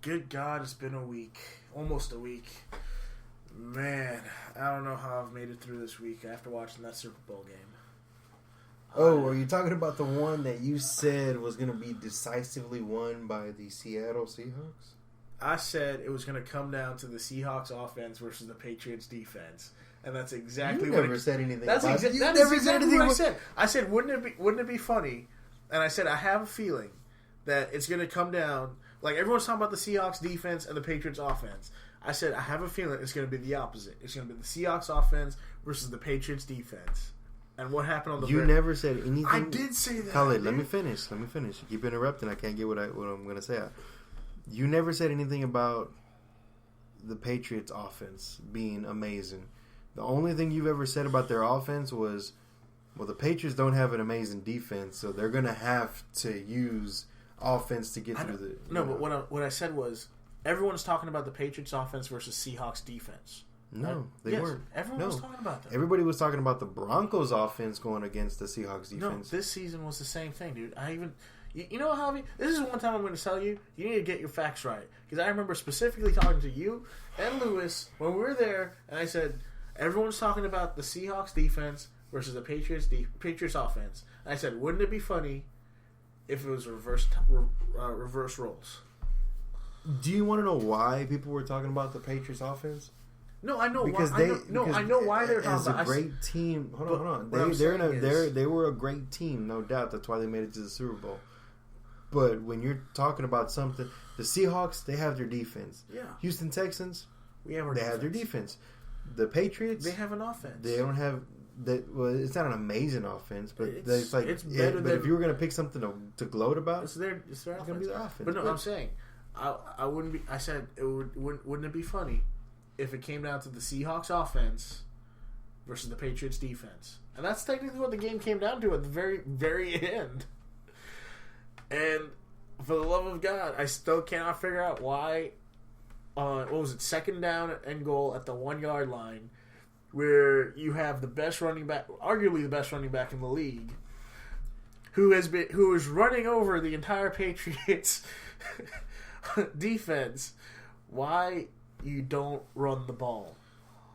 Good God, it's been a week. Almost a week. Man, I don't know how I've made it through this week after watching that Super Bowl game. Oh, are you talking about the one that you said was going to be decisively won by the Seattle Seahawks? I said it was going to come down to the Seahawks offense versus the Patriots defense. And that's exactly you what never said anything that's about it. You that never is exactly said anything what I said. I said, wouldn't it be funny? And I said, I have a feeling that it's going to come down. Like, everyone's talking about the Seahawks defense and the Patriots offense. I said, I have a feeling it's going to be the opposite. It's going to be the Seahawks offense versus the Patriots defense. And what happened on the You never said anything. I did say that. Khaled, let me finish. You keep interrupting. I can't get what I'm going to say. You never said anything about the Patriots offense being amazing. The only thing you've ever said about their offense was, well, the Patriots don't have an amazing defense, so they're going to have to use offense to get through the... No, but what I said was, everyone's talking about the Patriots offense versus Seahawks defense. No, they weren't. Everyone was talking about that. Everybody was talking about the Broncos offense going against the Seahawks defense. No, this season was the same thing, dude. You know, Javi, this is one time I'm going to tell you, you need to get your facts right. Because I remember specifically talking to you and Lewis when we were there, and I said, everyone's talking about the Seahawks defense versus the Patriots offense. And I said, wouldn't it be funny if it was reverse roles? Do you want to know why people were talking about the Patriots offense? No, I know because why. I know why they're talking about. As a great team, hold on. They were a great team, no doubt. That's why they made it to the Super Bowl. But when you're talking about something, the Seahawks, they have their defense. Yeah. Have their defense. The Patriots, they have an offense. They don't have that. Well, it's not an amazing offense, but it's better. But if you were going to pick something to gloat about, it's going to be their offense. But no, I'm saying, I wouldn't be. I said, wouldn't it be funny if it came down to the Seahawks offense versus the Patriots defense? And that's technically what the game came down to at the very, very end. And for the love of God, I still cannot figure out why. What was it? Second down and goal at the 1 yard line, where you have the best running back, arguably the best running back in the league, who is running over the entire Patriots defense. Why you don't run the ball?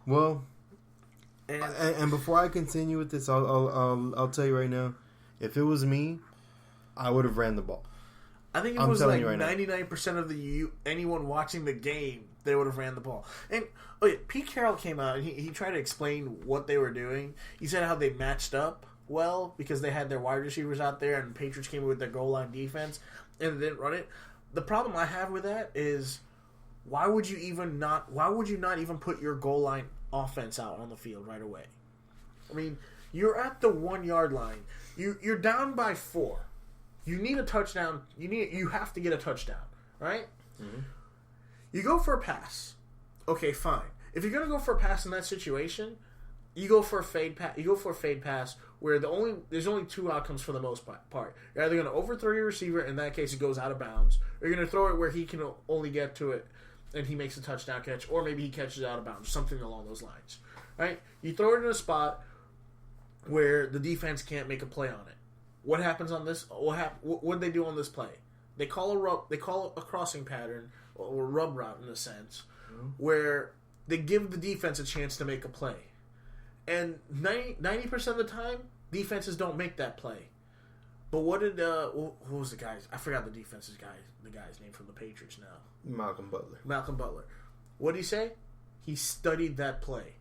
Well, and before I continue with this, I'll tell you right now, if it was me, I would have ran the ball. I think it was like 99% of anyone watching the game, they would have ran the ball. And Pete Carroll came out and he tried to explain what they were doing. He said how they matched up well because they had their wide receivers out there and the Patriots came in with their goal line defense and they didn't run it. The problem I have with that is why would you not even put your goal line offense out on the field right away? I mean, you're at the 1 yard line. You're down by 4. You need a touchdown. You have to get a touchdown, right? Mm-hmm. You go for a pass. Okay, fine. If you're gonna go for a pass in that situation, you go for a fade pass. You go for a fade pass where there's only 2 outcomes for the most part. You're either gonna overthrow your receiver. In that case, it goes out of bounds. Or you're gonna throw it where he can only get to it, and he makes a touchdown catch, or maybe he catches it out of bounds, something along those lines, right? You throw it in a spot where the defense can't make a play on it. What happens on this? What did they do on this play? They call a crossing pattern or rub route in a sense, where they give the defense a chance to make a play, and 90% of the time, defenses don't make that play. But what did who was the guy? I forgot the guy's name from the Patriots now. Malcolm Butler. What did he say? He studied that play.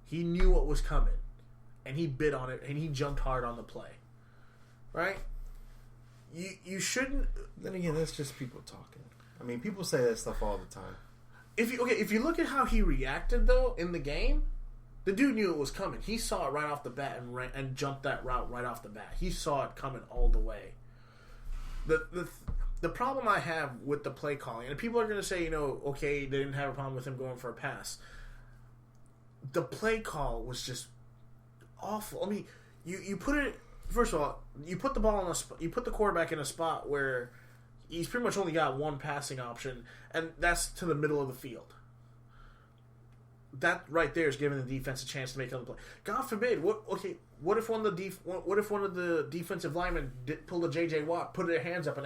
He knew what was coming, and he bid on it, and he jumped hard on the play. Right? You shouldn't. Then again, that's just people talking. I mean, people say that stuff all the time. If you look at how he reacted though in the game, the dude knew it was coming. He saw it right off the bat and jumped that route right off the bat. He saw it coming all the way. The problem I have with the play calling, and people are going to say, okay, they didn't have a problem with him going for a pass. The play call was just awful. I mean, you put it. First of all, you put the ball you put the quarterback in a spot where he's pretty much only got one passing option, and that's to the middle of the field. That right there is giving the defense a chance to make another play. God forbid, what if one of the defensive linemen pulled a J.J. Watt, put their hands up, and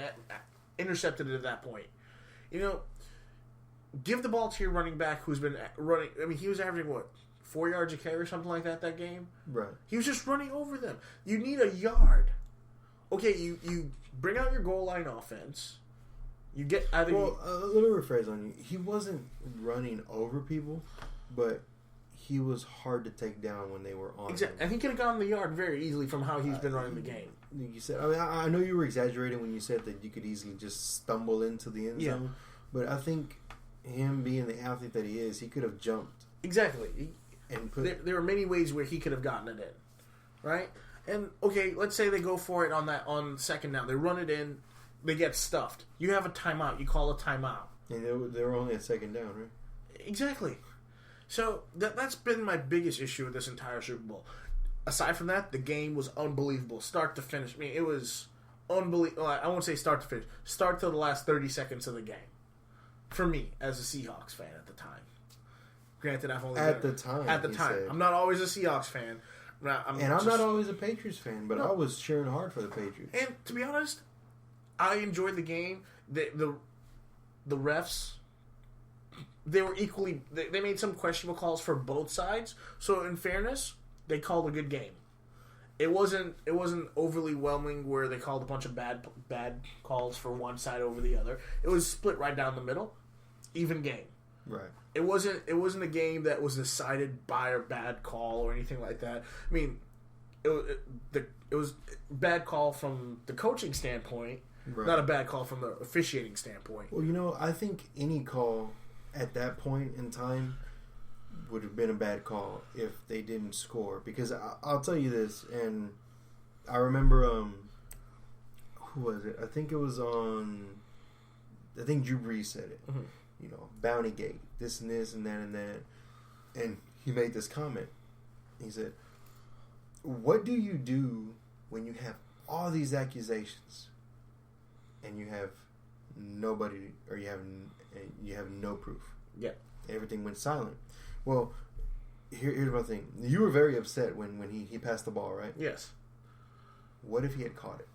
intercepted it at that point? give the ball to your running back who's been running. I mean, he was averaging, what, 4 yards a carry or something like that game? Right. He was just running over them. You need a yard. Okay, you bring out your goal line offense. You get either. Well, let me rephrase on you. He wasn't running over people, but he was hard to take down when they were on. Exactly, and he could have gotten the yard very easily from how he's been running the game. You said, I mean, I know you were exaggerating when you said that you could easily just stumble into the end zone, but I think him being the athlete that he is, he could have jumped. Exactly, and there are many ways where he could have gotten it in, right? And okay, let's say they go for it on second down. They run it in. They get stuffed. You have a timeout. You call a timeout. And they were only at second down, right? Exactly. So that's been my biggest issue with this entire Super Bowl. Aside from that, the game was unbelievable, start to finish. I mean, it was unbelievable. I won't say start to finish. Start to the last 30 seconds of the game. For me, as a Seahawks fan at the time. Granted, I've only at the time. I'm not always a Seahawks fan. I'm not always a Patriots fan, but no. I was cheering hard for the Patriots. And to be honest, I enjoyed the game. The refs, they were equally. They made some questionable calls for both sides. So in fairness, they called a good game. It wasn't overly whelming where they called a bunch of bad calls for one side over the other. It was split right down the middle, even game. Right. It wasn't a game that was decided by a bad call or anything like that. I mean, it was bad call from the coaching standpoint, right. Not a bad call from the officiating standpoint. Well, I think any call at that point in time would have been a bad call if they didn't score. Because I'll tell you this, and I remember, who was it? I think Drew Brees said it. Mm-hmm. Bountygate, this and this and that and that. And he made this comment. He said, what do you do when you have all these accusations and you have nobody, or you have no proof? Yeah. Everything went silent. Well, here's my thing. You were very upset when he passed the ball, right? Yes. What if he had caught it?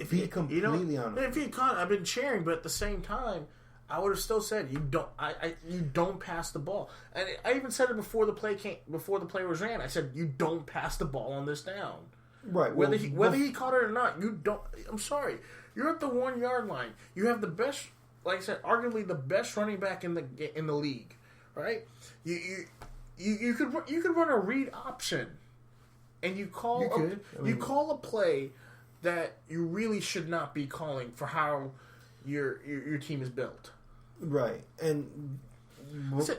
If he completely honest. If he had caught it, I've been cheering, but at the same time, I would have still said you don't pass the ball. And I even said it before the play was ran. I said you don't pass the ball on this down. Right. Whether he caught it or not, you don't. I'm sorry. You're at the 1 yard line. You have the best, like I said, arguably the best running back in the league. Right? You could run a read option, and you call a play that you really should not be calling for how your team is built. Right. And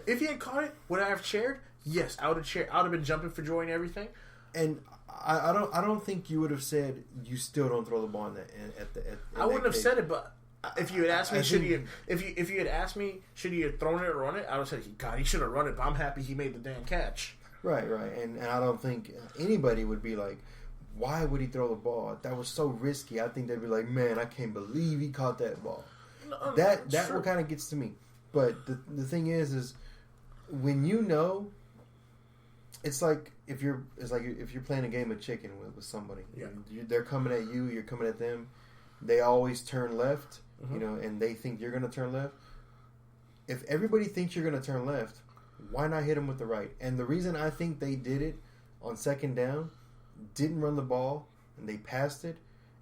if he had caught it, would I have cheered? Yes, I would have cheered. I would have been jumping for joy and everything. And I don't think you would have said you still don't throw the ball I wouldn't have said it, but if you had asked me, if you had asked me, should he have thrown it or run it, I would have said, God, he should have run it. But I'm happy he made the damn catch. Right. And I don't think anybody would be like, why would he throw the ball? That was so risky. I think they'd be like, man, I can't believe he caught that ball. No, that what kind of gets to me. But the thing is when you know, it's like if you're playing a game of chicken with somebody. Yeah. They're coming at you, you're coming at them. They always turn left, mm-hmm. And they think you're going to turn left. If everybody thinks you're going to turn left, why not hit them with the right? And the reason I think they did it on second down, didn't run the ball, and they passed it,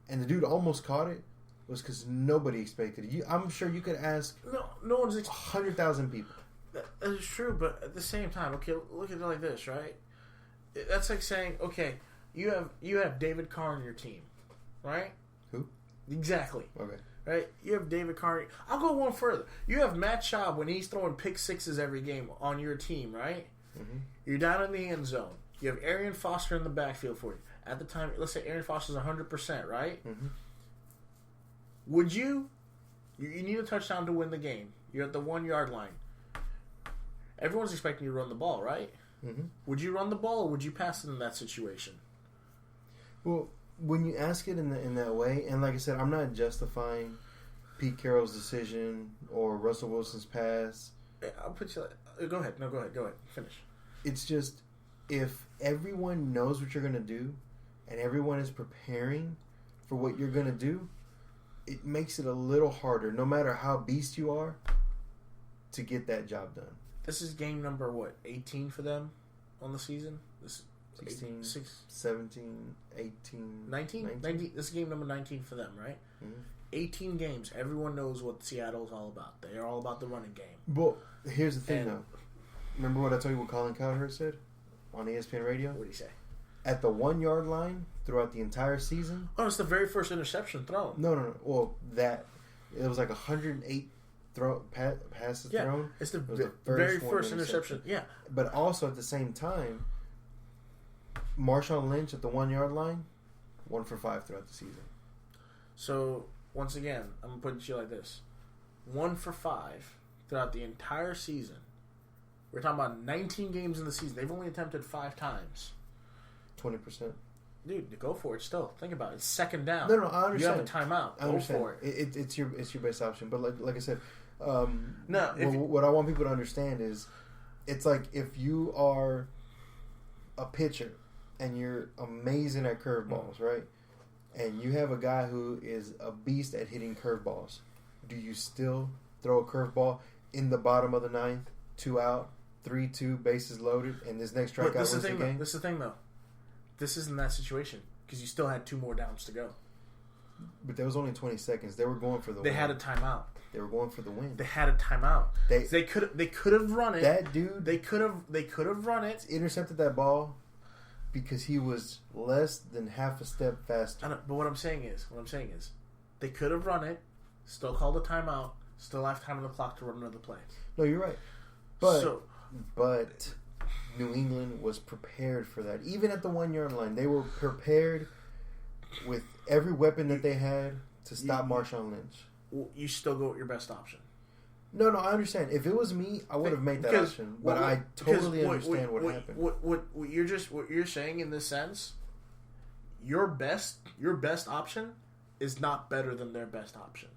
and the dude almost caught it, was because nobody expected it. I'm sure you could ask no one's 100,000 people. That is true, but at the same time, okay, look at it like this, right? That's like saying, okay, you have David Carr on your team, right? Who? Exactly. Okay. Right? You have David Carr. I'll go one further. You have Matt Schaub when he's throwing pick sixes every game on your team, right? Mm-hmm. You're down in the end zone. You have Arian Foster in the backfield for you. At the time, let's say Arian Foster's 100%, right? Mm-hmm. Would you need a touchdown to win the game. You're at the 1 yard line. Everyone's expecting you to run the ball, right? Mm-hmm. Would you run the ball or would you pass it in that situation? Well, when you ask it in that way, and like I said, I'm not justifying Pete Carroll's decision or Russell Wilson's pass. I'll put you. Go ahead. No, go ahead. Finish. It's just if everyone knows what you're going to do and everyone is preparing for what you're going to do, it makes it a little harder. No matter how beast you are, to get that job done. This is game number, 18 for them on the season? This 16, 17, 18, 19? This is game number 19 for them, right? Mm-hmm. 18 games. Everyone knows what Seattle's all about. They are all about the running game. Well, here's the thing, though. Remember what I told you what Colin Cowherd said on ESPN Radio? What did he say? At the 1 yard line throughout the entire season. Oh, it's the very first interception thrown. No. Well, it was like 108 passes thrown. It's the very first interception. Yeah. But also at the same time, Marshawn Lynch at the 1 yard line, 1 for 5 throughout the season. So once again, I'm gonna put it to you like this: 1 for 5 throughout the entire season. We're talking about 19 games in the season. They've only attempted 5 times. 20%. Dude, go for it. Still, think about it. It's second down. No, I understand. You have a timeout. I understand. Go for it. It's your best option. But like I said, what I want people to understand is, it's like if you are a pitcher and you're amazing at curveballs, right? And you have a guy who is a beast at hitting curveballs. Do you still throw a curveball in the bottom of the ninth, 2 out, 3-2, bases loaded, and this next strikeout wins the game? This is the thing, though. This isn't that situation because you still had 2 more downs to go. But there was only 20 seconds. They were going for the win. They had a timeout. They were going for the win. They had a timeout. They could have run it. That dude. They could have run it. Intercepted that ball because he was less than half a step faster. But what I'm saying is, they could have run it, still called a timeout, still have time on the clock to run another play. No, you're right. But New England was prepared for that. Even at the 1 yard line, they were prepared with every weapon that they had to stop Marshawn Lynch. You still go with your best option. No, I understand. If it was me, I would have made that option. But I totally understand what happened. What you're saying in this sense, your best option is not better than their best option.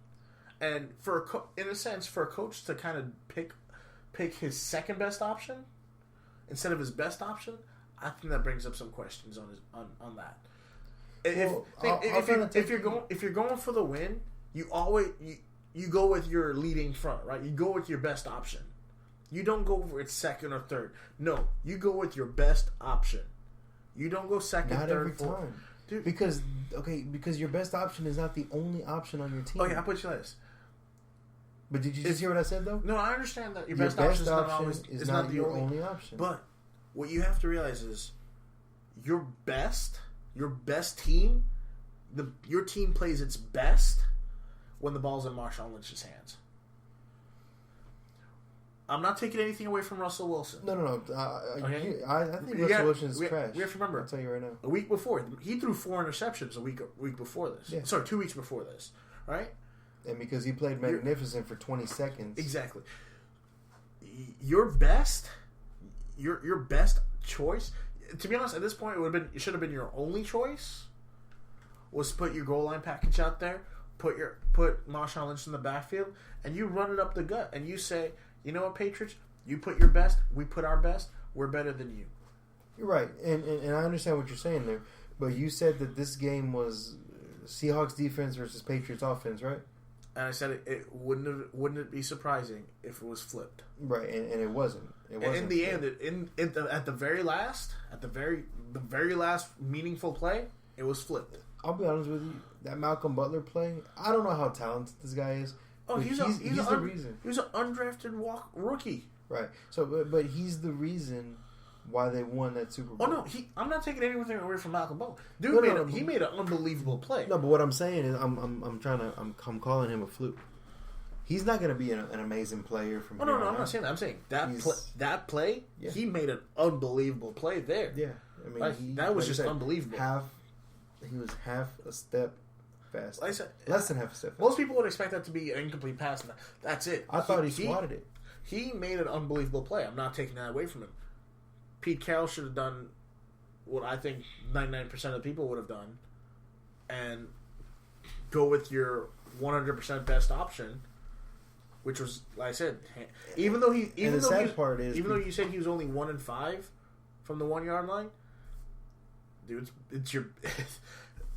And in a sense, for a coach to kind of pick his second best option instead of his best option, I think that brings up some questions on that. If you're going for the win, you go with your leading front, right? You go with your best option. You don't go for it second or third. No, you go with your best option. You don't go second, not third, every fourth. time. Dude. Because your best option is not the only option on your team. Okay, I'll put you like this. But did you just hear what I said, though? No, I understand that your best option is not the only option. But what you have to realize is your best team, your team plays its best when the ball's in Marshawn Lynch's hands. I'm not taking anything away from Russell Wilson. No. Okay? I think Russell Wilson is trash. We have to remember. I'll tell you right now. A week before, he threw 4 interceptions a week before this. Yeah. Sorry, 2 weeks before this, right? And because he played magnificent for 20 seconds. Exactly. Your best choice, to be honest, at this point, it should have been your only choice, was put your goal line package out there, put Marshawn Lynch in the backfield, and you run it up the gut, and you say, you know what, Patriots, you put your best, we put our best, we're better than you. You're right, and I understand what you're saying there, but you said that this game was Seahawks defense versus Patriots offense, right? And I said it wouldn't it be surprising if it was flipped? Right, and it wasn't. It wasn't. And in the end, at the very last meaningful play, it was flipped. I'll be honest with you. That Malcolm Butler play, I don't know how talented this guy is. Oh, he's the reason. He was an undrafted rookie. Right. So, but he's the reason why they won that Super Bowl. Oh no, I'm not taking anything away from Malcolm Butler. Dude, he made an unbelievable play. No, but what I'm saying is, I'm calling him a fluke. He's not going to be an amazing player from. Oh no, I'm not saying that. I'm saying that play. Yeah. He made an unbelievable play there. Yeah, I mean, that was just unbelievable. He was half a step fast. Like I said, less than half a step. Most people would expect that to be an incomplete pass. That's it. I thought he swatted it. He made an unbelievable play. I'm not taking that away from him. Pete Carroll should have done what I think 99% of the people would have done, and go with your 100% best option, which was, like I said, even though you said he was only 1-5 from the 1 yard line, dude, it's your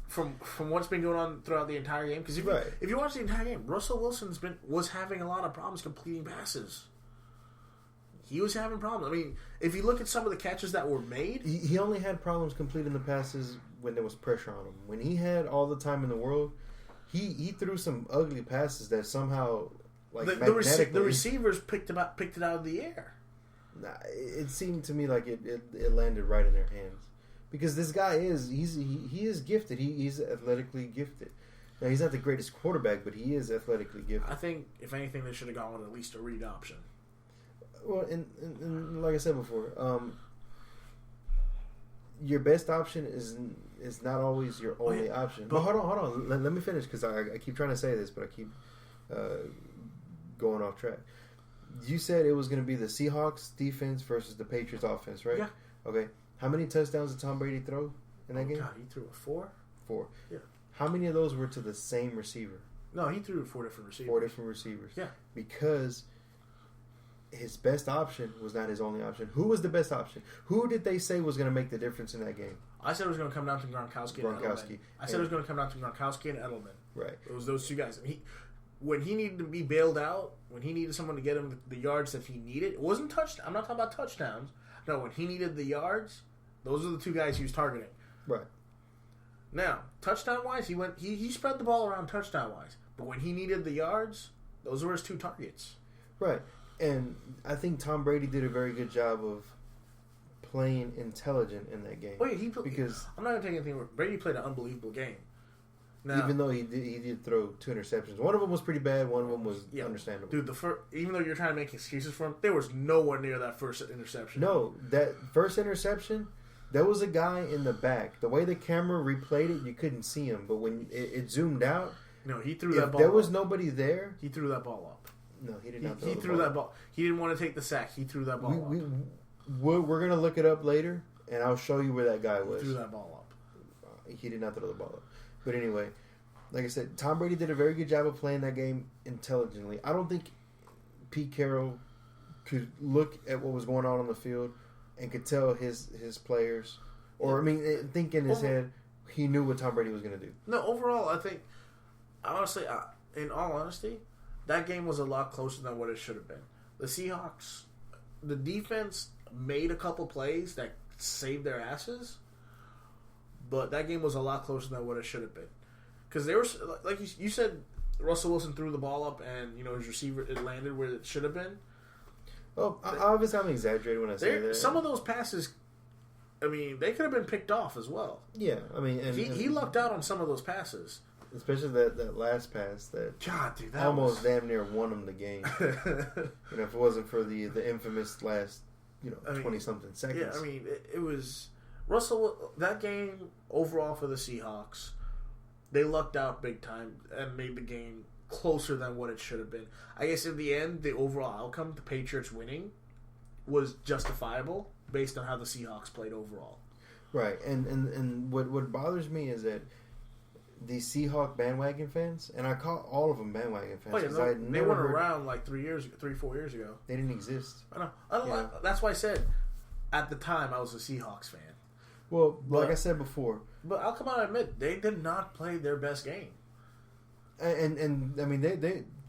from what's been going on throughout the entire game. Because if you watch the entire game, Russell Wilson was having a lot of problems completing passes. he was having problems. I mean, if you look at some of the catches that were made, he only had problems completing the passes when there was pressure on him. When he had all the time in the world, he threw some ugly passes that somehow like the receivers picked it out of the air. It seemed to me like it landed right in their hands because this guy he is gifted. He's athletically gifted. Now, he's not the greatest quarterback, but he is athletically gifted. I think if anything, they should have gone with at least a read option. Well, and like I said before, your best option is not always your only option. But hold on. Let me finish because I keep trying to say this, but I keep going off track. You said it was going to be the Seahawks defense versus the Patriots offense, right? Yeah. Okay. How many touchdowns did Tom Brady throw in that game? God, he threw a 4? 4. Yeah. How many of those were to the same receiver? No, he threw 4 different receivers. 4 different receivers. Yeah. Because his best option was not his only option. Who was the best option? Who did they say was going to make the difference in that game? I said it was going to come down to Gronkowski and Edelman. I said it was going to come down to Gronkowski and Edelman. Right. It was those two guys. When he needed to be bailed out, when he needed someone to get him the yards that he needed, it wasn't touchdown. I'm not talking about touchdowns. No, when he needed the yards, those are the two guys he was targeting. Right. Now, touchdown-wise, he spread the ball around touchdown-wise. But when he needed the yards, those were his 2 targets. Right. And I think Tom Brady did a very good job of playing intelligent in that game. Oh, yeah, because I'm not going to take anything. Brady played an unbelievable game. Now, even though he did throw 2 interceptions. One of them was pretty bad. One of them was understandable. Dude, even though you're trying to make excuses for him, there was nowhere near that first interception. No, that first interception, there was a guy in the back. The way the camera replayed it, you couldn't see him. But when it zoomed out, no, he threw that ball. There was nobody there. He threw that ball up. No, he did not. He threw that ball. He didn't want to take the sack. He threw that ball up. We're gonna look it up later, and I'll show you where that guy was. He threw that ball up. He did not throw the ball up. But anyway, like I said, Tom Brady did a very good job of playing that game intelligently. I don't think Pete Carroll could look at what was going on the field and could tell his players, or think in his head he knew what Tom Brady was going to do. No, overall, I think honestly, in all honesty, that game was a lot closer than what it should have been. The Seahawks, the defense made a couple plays that saved their asses, but that game was a lot closer than what it should have been. Because they were, like you said, Russell Wilson threw the ball up and, his receiver, it landed where it should have been. Well, obviously I'm exaggerating when I say that. Some of those passes, they could have been picked off as well. Yeah, he lucked out on some of those passes. Especially that last pass that that almost damn near won him the game. If it wasn't for the infamous last 20-something seconds. Yeah, it was Russell. That game overall for the Seahawks, they lucked out big time and made the game closer than what it should have been. I guess in the end, the overall outcome, the Patriots winning, was justifiable based on how the Seahawks played overall. Right, and what bothers me is that the Seahawk bandwagon fans, and I call all of them bandwagon fans. They weren't around like 4 years ago. They didn't exist. I know. That's why I said at the time I was a Seahawks fan. Well, like I said before, but I'll come out and admit they did not play their best game. And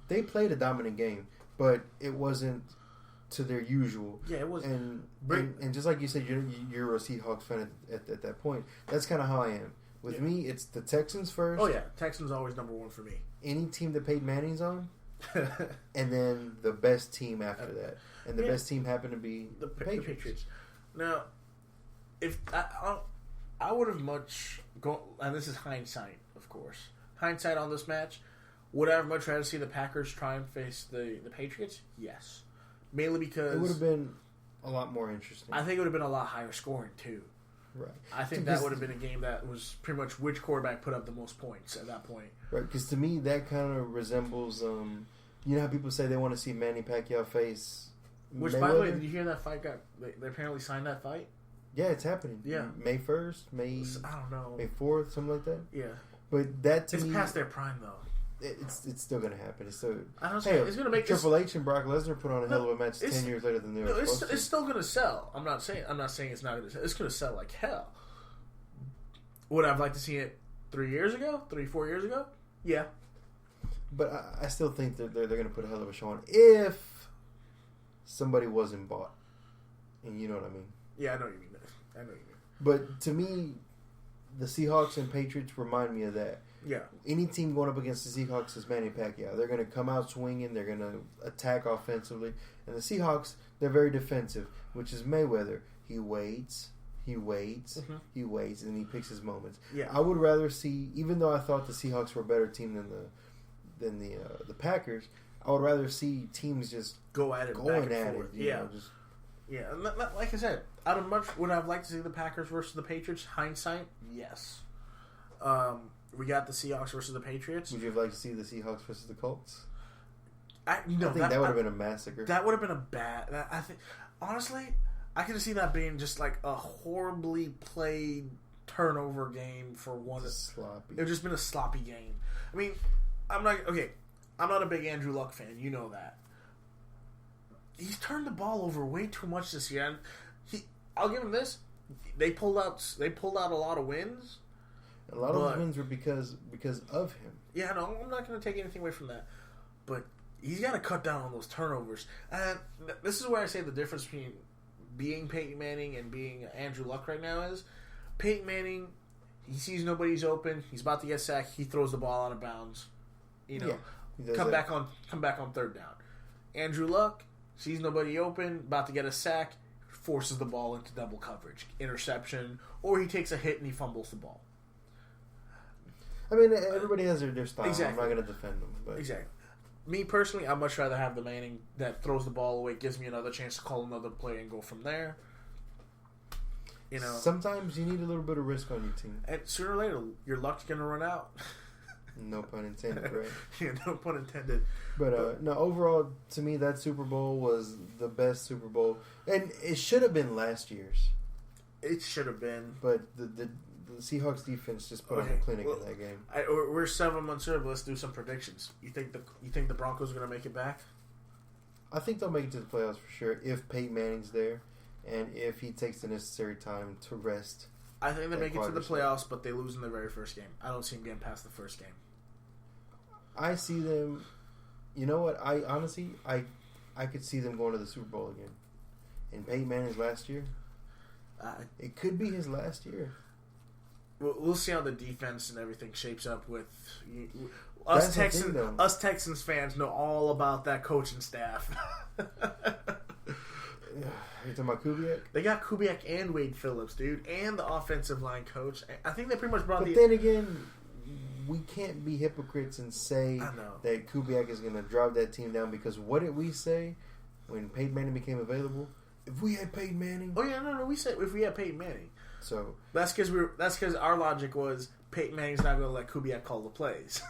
they played a dominant game, but it wasn't to their usual. Yeah, it was. And just like you said, you're a Seahawks fan at that point. That's kind of how I am. With me, it's the Texans first. Oh, yeah. Texans always number one for me. Any team that Peyton Manning's on. And then the best team after that. And the best team happened to be the Patriots. Now, if I would have much gone, and this is hindsight, of course. Hindsight on this match. Would I have much rather see the Packers try and face the Patriots? Yes. Mainly because... It would have been a lot more interesting. I think it would have been a lot higher scoring, too. Right. I think that would have been a game that was pretty much which quarterback put up the most points at that point. Right, because to me that kind of resembles, you know how people say they want to see Manny Pacquiao face Which, Mayweather? by the way, did you hear that fight they apparently signed that fight? Yeah, it's happening. Yeah. May 1st, I don't know. May 4th, something like that? Yeah. But that to me... It's past their prime, though. It's still going to happen. It's still... it's going to make Triple H and Brock Lesnar put on a hell of a match 10 years later than they were supposed to. It's still going to sell. I'm not saying it's not going to sell. It's going to sell like hell. Would I have liked to see it 4 years ago? Yeah. But I still think that they're going to put a hell of a show on if somebody wasn't bought. And you know what I mean? Yeah, I know what you mean. I know what you mean. But to me, the Seahawks and Patriots remind me of that. Yeah. Any team going up against the Seahawks is Manny Pacquiao. They're going to come out swinging. They're going to attack offensively. And the Seahawks, they're very defensive, which is Mayweather. He waits, he waits, he waits, and he picks his moments. Yeah. I would rather see, even though I thought the Seahawks were a better team than the Packers, I would rather see teams just go at it, going back and at forth. it. Yeah. Yeah, and like I said, out of much would I have liked to see the Packers versus the Patriots? Hindsight, yes. We got the Seahawks versus the Patriots. Would you have liked to see the Seahawks versus the Colts? I think that would have been a massacre. That would have been a bad. I think honestly, I could see that being just like a horribly played turnover game for one. Sloppy. It would just been a sloppy game. I mean, I'm not a big Andrew Luck fan. You know that. He's turned the ball over way too much this year. And I'll give him this. They pulled out a lot of wins. A lot of those wins were because of him. Yeah, no, I'm not going to take anything away from that. But he's got to cut down on those turnovers. And this is where I say the difference between being Peyton Manning and being Andrew Luck right now is Peyton Manning, he sees nobody's open. He's about to get sacked. He throws the ball out of bounds. Come back on third down. Andrew Luck sees nobody open, about to get a sack, forces the ball into double coverage, interception, or he takes a hit and he fumbles the ball. I mean, everybody has their style. Exactly. I'm not going to defend them. But. Exactly. Me personally, I'd much rather have the Manning that throws the ball away, gives me another chance to call another play and go from there. Sometimes you need a little bit of risk on your team. And sooner or later, your luck's going to run out. No pun intended, right? Yeah, no pun intended. But no, overall, to me, that Super Bowl was the best Super Bowl. And it should have been last year's. It should have been. But the Seahawks defense just put on a clinic in that game. We're 7 months in, but let's do some predictions. You think the Broncos are going to make it back? I think they'll make it to the playoffs for sure if Peyton Manning's there and if he takes the necessary time to rest. I think they make it to the playoffs, but they lose in the very first game. I don't see them getting past the first game. I see them. You know what? I honestly could see them going to the Super Bowl again. And Peyton Manning's last year. It could be his last year. We'll see how the defense and everything shapes up with us. Us Texans fans know all about that coaching staff. You're talking about Kubiak? They got Kubiak and Wade Phillips, dude, and the offensive line coach. I think they pretty much brought But then again, we can't be hypocrites and say that Kubiak is going to drive that team down because what did we say when Peyton Manning became available? If we had Peyton Manning... Oh, yeah, no, we said if we had Peyton Manning. So that's because our logic was Peyton Manning's not going to let Kubiak call the plays.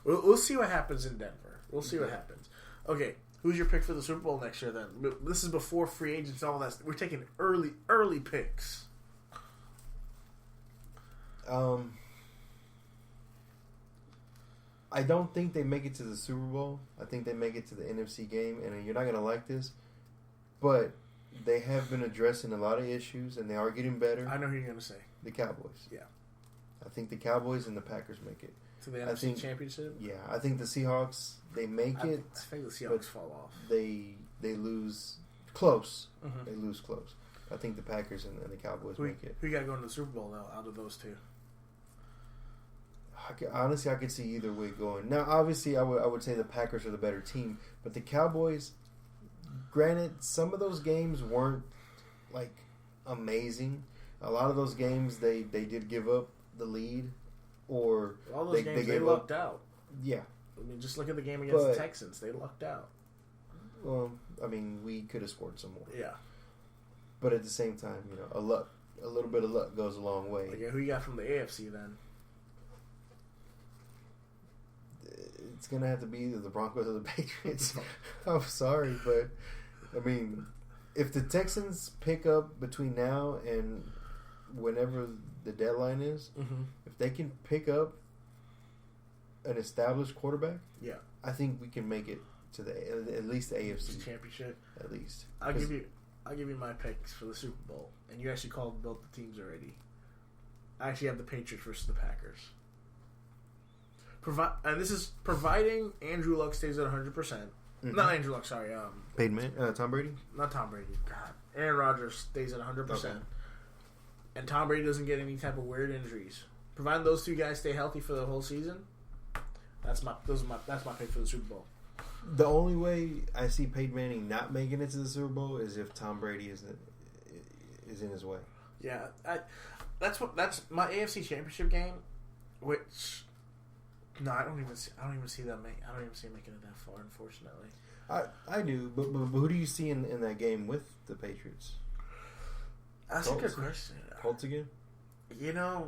We'll see what happens in Denver. We'll see what happens. Okay, who's your pick for the Super Bowl next year? Then this is before free agents and all that. We're taking early picks. I don't think they make it to the Super Bowl. I think they make it to the NFC game, and you're not going to like this, but. They have been addressing a lot of issues, and they are getting better. I know who you're going to say. The Cowboys. Yeah. I think the Cowboys and the Packers make it. To the NFC Championship? Yeah. I think the Seahawks, they make it. I think the Seahawks fall off. They lose close. Mm-hmm. They lose close. I think the Packers and the Cowboys make it. Who you got going to the Super Bowl now out of those two? Honestly, I could see either way going. Now, obviously, I would say the Packers are the better team, but the Cowboys... Granted, some of those games weren't like amazing. A lot of those games they did give up the lead, or all those games they lucked out. Yeah, I mean, just look at the game against the Texans; they lucked out. Well, I mean, we could have scored some more. Yeah, but at the same time, a little bit of luck goes a long way. Okay, who you got from the AFC then? It's gonna have to be either the Broncos or the Patriots. I'm sorry, but I mean, if the Texans pick up between now and whenever the deadline is, if they can pick up an established quarterback, I think we can make it to at least the AFC Championship. At least, I'll give you my picks for the Super Bowl, and you actually called both the teams already. I actually have the Patriots versus the Packers. And this is providing Andrew Luck stays at 100%. Not Andrew Luck, sorry. Peyton Manning, Tom Brady? Not Tom Brady. God. Aaron Rodgers stays at 100%. Okay. And Tom Brady doesn't get any type of weird injuries. Providing those two guys stay healthy for the whole season, that's my pick for the Super Bowl. The only way I see Peyton Manning not making it to the Super Bowl is if Tom Brady is in his way. Yeah, that's my AFC Championship game. Which, no, I don't even see them making it that far. Unfortunately, I do, but who do you see in that game with the Patriots? That's Colts? A good question. Colts again? I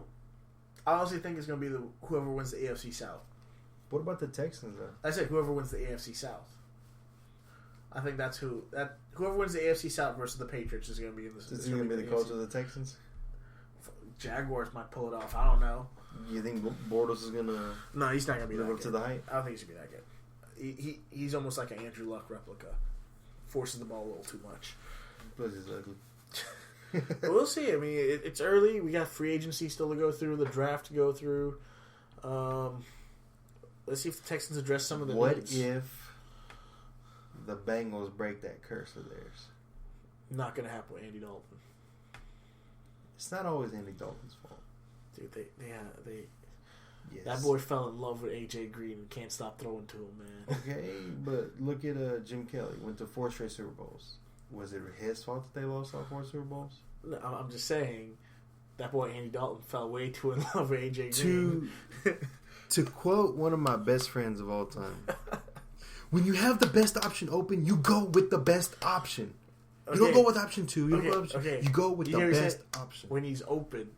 honestly think it's going to be whoever wins the AFC South. What about the Texans, though? I said whoever wins the AFC South. I think that's whoever wins the AFC South versus the Patriots is going to be in the. Is it going to be the Colts or the Texans? Jaguars might pull it off. I don't know. You think Bortles is going to? No, he's not going to be live up to the height. I don't think he's going to be that good. He's almost like an Andrew Luck replica. Forces the ball a little too much. Plus he's ugly. But we'll see. I mean, it's early. We got free agency still to go through, the draft to go through. Let's see if the Texans address some of the needs. What if the Bengals break that curse of theirs? Not going to happen with Andy Dalton. It's not always Andy Dalton's fault. Dude, yes. That boy fell in love with AJ Green and can't stop throwing to him, man. Okay, but look at Jim Kelly. Went to 4 straight Super Bowls. Was it his fault that they lost all 4 Super Bowls? No, I'm just saying that boy Andy Dalton fell way too in love with AJ Green. To quote one of my best friends of all time, when you have the best option open, you go with the best option. You don't go with option 2. You go with the best option. When he's open.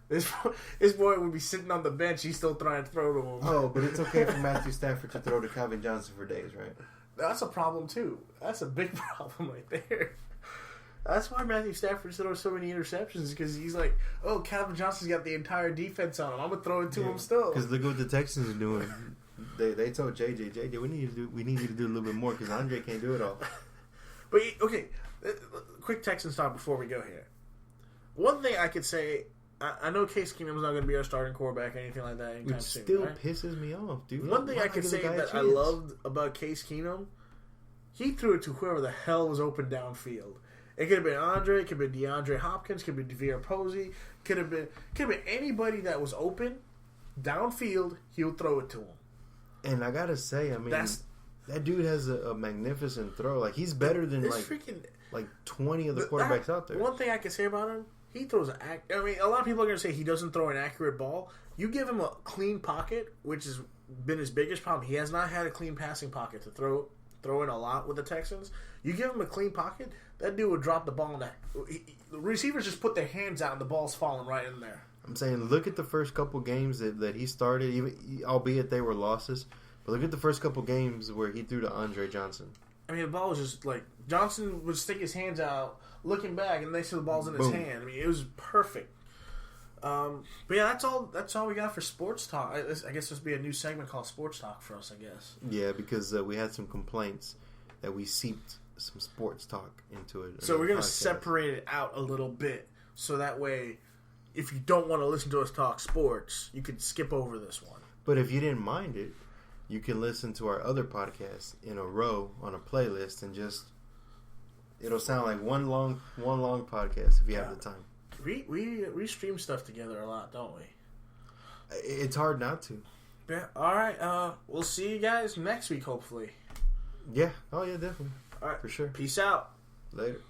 This boy would be sitting on the bench. He's still trying to throw to him. Oh, but it's okay for Matthew Stafford to throw to Calvin Johnson for days, right? That's a problem, too. That's a big problem right there. That's why Matthew Stafford throws so many interceptions, because he's like, oh, Calvin Johnson's got the entire defense on him. I'm going to throw it to him still. Because look what the Texans are doing. They told JJ, we need you to do a little bit more because Andre can't do it all. But, okay, quick Texans talk before we go here. One thing I could say, I know Case Keenum's not going to be our starting quarterback or anything like that anytime soon. Which still pisses me off, dude. One thing I could say that I loved about Case Keenum, he threw it to whoever the hell was open downfield. It could have been Andre, it could have been DeAndre Hopkins, it could have been DeVere Posey, could have been anybody that was open downfield. He would throw it to him. And I gotta say, I mean, that dude has a magnificent throw. Like he's better than like 20 of the quarterbacks out there. One thing I can say about him, he throws I mean, a lot of people are gonna say he doesn't throw an accurate ball. You give him a clean pocket, which has been his biggest problem. He has not had a clean passing pocket to throw in a lot with the Texans. You give him a clean pocket, that dude would drop the ball. The receivers just put their hands out and the ball's falling right in there. I'm saying, look at the first couple games that he started, even albeit they were losses. But look at the first couple games where he threw to Andre Johnson. I mean, the ball was just like Johnson would stick his hands out, looking back, and they see the ball's in his hand. I mean, it was perfect. But yeah, that's all we got for sports talk. I guess this would be a new segment called Sports Talk for us. I guess. Yeah, because we had some complaints that we seeped some sports talk into it. So we're going to separate it out a little bit. So that way, if you don't want to listen to us talk sports, you can skip over this one. But if you didn't mind it, you can listen to our other podcasts in a row on a playlist and just... It'll sound like one long podcast if you have the time. We stream stuff together a lot, don't we? It's hard not to. Yeah. All right. We'll see you guys next week, hopefully. Yeah. Oh, yeah, definitely. All right. For sure. Peace out. Later.